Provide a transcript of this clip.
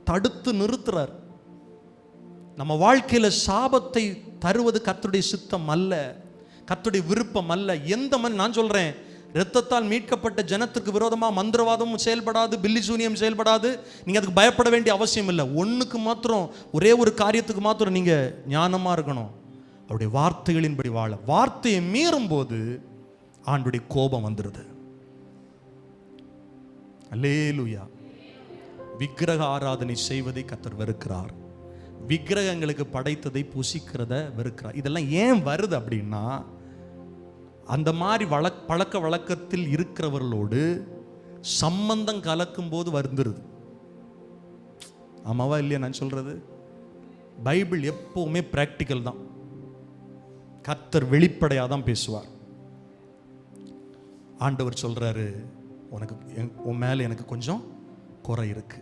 தடுத்து நிறுத்துறார். நம்ம வாழ்க்கையில சாபத்தை தருவது கர்த்தருடைய சித்தம் அல்ல, கர்த்தருடைய விருப்பம் அல்ல. எந்த மண் நான் சொல்றேன், இரத்தத்தால் மீட்கப்பட்ட ஜனத்திற்கு விரோதமாக மந்திரவாதமும் செயல்படாது, பில்லி சூனியம் செயல்படாது. நீங்க அதுக்கு பயப்பட வேண்டிய அவசியம் இல்லை. ஒண்ணுக்கு மாத்திரம், ஒரே ஒரு காரியத்துக்கு மாத்திரம் நீங்க ஞானமா இருக்கணும், அவருடைய வார்த்தைகளின்படி வாழ. வார்த்தையை மீறும் போது ஆண்டுடைய கோபம் வந்துடுது. அல்லேலூயா. விக்கிரக ஆராதனை செய்வதை கர்த்தர் வெறுக்கிறார். விக்கிரகங்களுக்கு படைத்ததை புசிக்கிறத வெறுக்கிறார். இதெல்லாம் ஏன் வருது அப்படின்னா, அந்த மாதிரி பழக்க வழக்கத்தில் இருக்கிறவர்களோடு சம்பந்தம் கலக்கும் போது வந்துருது. ஆமாவா இல்லையா நான் சொல்றது? பைபிள் எப்பவுமே பிராக்டிக்கல் தான். கர்த்தர் வெளிப்படையாக தான் பேசுவார். ஆண்டவர் சொல்றாரு, உனக்கு உன் மேல எனக்கு கொஞ்சம் குறை இருக்கு.